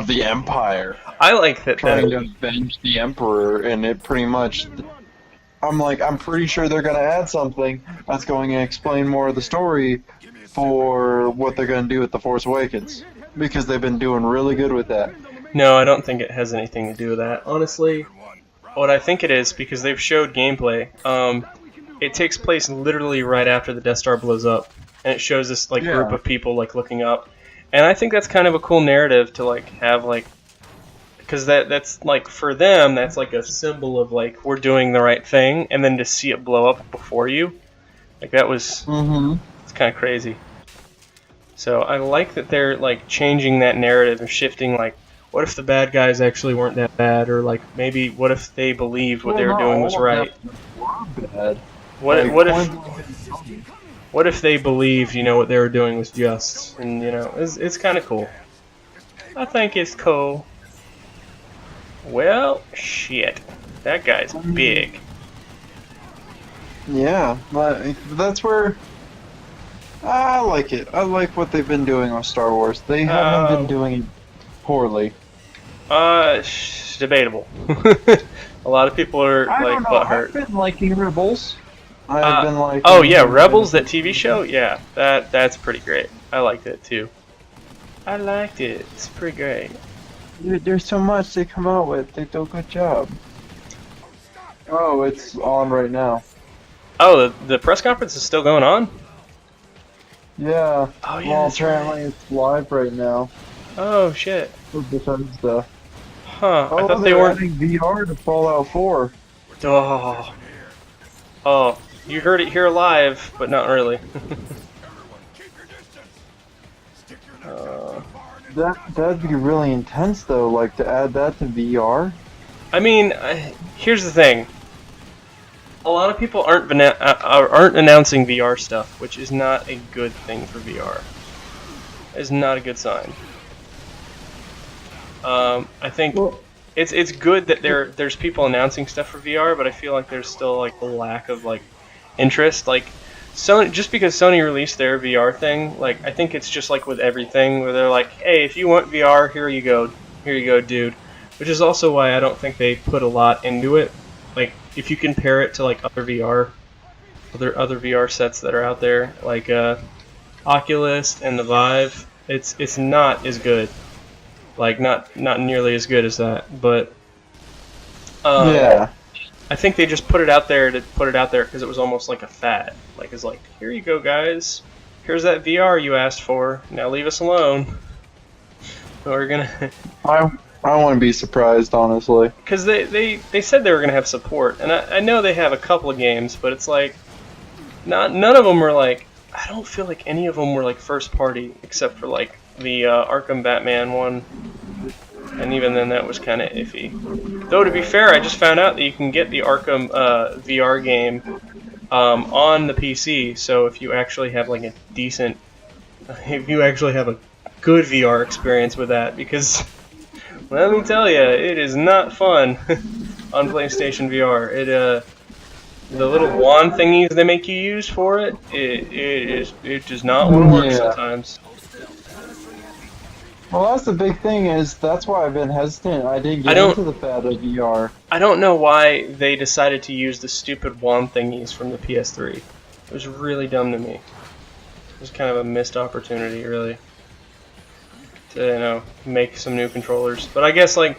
of the Empire I like that. trying to avenge the Emperor, and it pretty much. I'm pretty sure they're going to add something that's going to explain more of the story for what they're going to do with The Force Awakens. Because they've been doing really good with that. No, I don't think it has anything to do with that. Honestly, what I think it is, because they've showed gameplay, it takes place literally right after the Death Star blows up, and it shows this like group of people like looking up, and I think that's kind of a cool narrative to like have like, because that's like for them that's like a symbol of like we're doing the right thing, and then to see it blow up before you, like that was it's kind of crazy. So I like that they're like changing that narrative and shifting like, what if the bad guys actually weren't that bad, or like maybe what if they believed what they were doing was right? Bad. What if they believed, you know, what they were doing was just, and you know, it's kind of cool. I think it's cool. Well, shit, that guy's big. Yeah, but that's where I like it. I like what they've been doing on Star Wars. They haven't been doing it poorly. Debatable. A lot of people are like butthurt. I've been liking Rebels. I've been liking. Oh yeah, Rebels, that TV show. Yeah, that's pretty great. I liked it too. I liked it. It's pretty great. Dude, there's so much they come out with. They do a good job. Oh, it's on right now. Oh, the press conference is still going on? Yeah. Oh yeah. Well, apparently it's live right now. Oh shit. Because the. Huh. Oh, I thought they weren't. adding VR to Fallout 4. Oh. Oh. You heard it here live, but not really. That'd be really intense though, like to add that to VR. I mean, here's the thing. A lot of people aren't announcing VR stuff, which is not a good thing for VR. It's not a good sign. I think it's good that there's people announcing stuff for VR, but I feel like there's still like a lack of like interest. Like Sony, just because Sony released their VR thing, like I think it's just like with everything where they're like, hey, if you want VR, here you go, dude. Which is also why I don't think they put a lot into it. Like if you compare it to like other VR sets that are out there, like Oculus and the Vive, it's not as good. Like not nearly as good as that, but yeah. I think they just put it out there to put it out there because it was almost like a fad. Like it's like, here you go, guys. Here's that VR you asked for. Now leave us alone. We're gonna. I wouldn't be surprised, honestly. Because they said they were gonna have support, and I know they have a couple of games, but it's like none of them were like. I don't feel like any of them were like first party except for like the Arkham Batman one. And even then, that was kind of iffy. Though, to be fair, I just found out that you can get the Arkham VR game on the PC. So if you actually have like a decent, if you actually have a good VR experience with that, because let me tell you, it is not fun on PlayStation VR. The little wand thingies they make you use for it, it does not want to work sometimes. Well, that's the big thing that's why I've been hesitant. I didn't get into the fad of VR. I don't know why they decided to use the stupid wand thingies from the PS3. It was really dumb to me. It was kind of a missed opportunity, really, to make some new controllers. But I guess like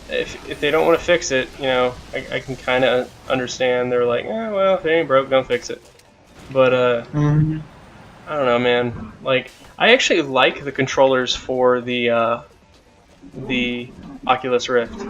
if they don't want to fix it, I can kind of understand. They're like, well, if it ain't broke, don't fix it. But I don't know, man. Like, I actually like the controllers for the Oculus Rift.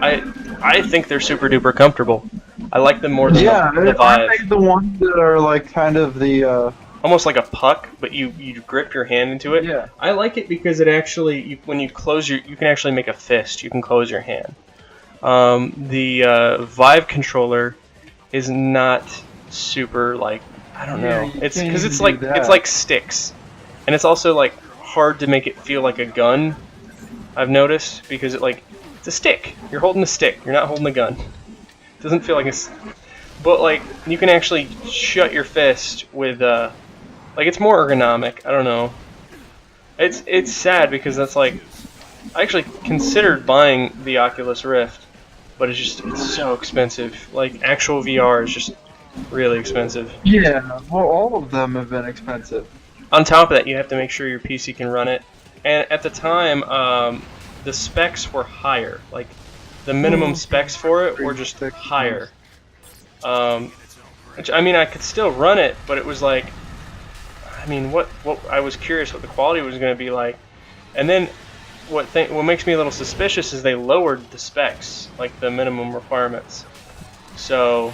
I think they're super duper comfortable. I like them more than the Vive. I think the ones that are like kind of the almost like a puck, but you grip your hand into it. Yeah. I like it because it actually, when you close you can actually make a fist. You can close your hand. The Vive controller is not super like, I don't know. It's because it's like sticks, and it's also like hard to make it feel like a gun. I've noticed because it's a stick. You're holding a stick. You're not holding a gun. It doesn't feel like but like you can actually shut your fist with like it's more ergonomic. I don't know. It's sad because that's like I actually considered buying the Oculus Rift, but it's so expensive. Like actual VR is just really expensive. Yeah, well, all of them have been expensive. On top of that, you have to make sure your PC can run it. And at the time, the specs were higher. Like the minimum specs for it were just higher. Which I mean, I could still run it, but it was like, I mean, what I was curious what the quality was going to be like. And then what makes me a little suspicious is they lowered the specs, like the minimum requirements. So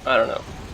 I don't know.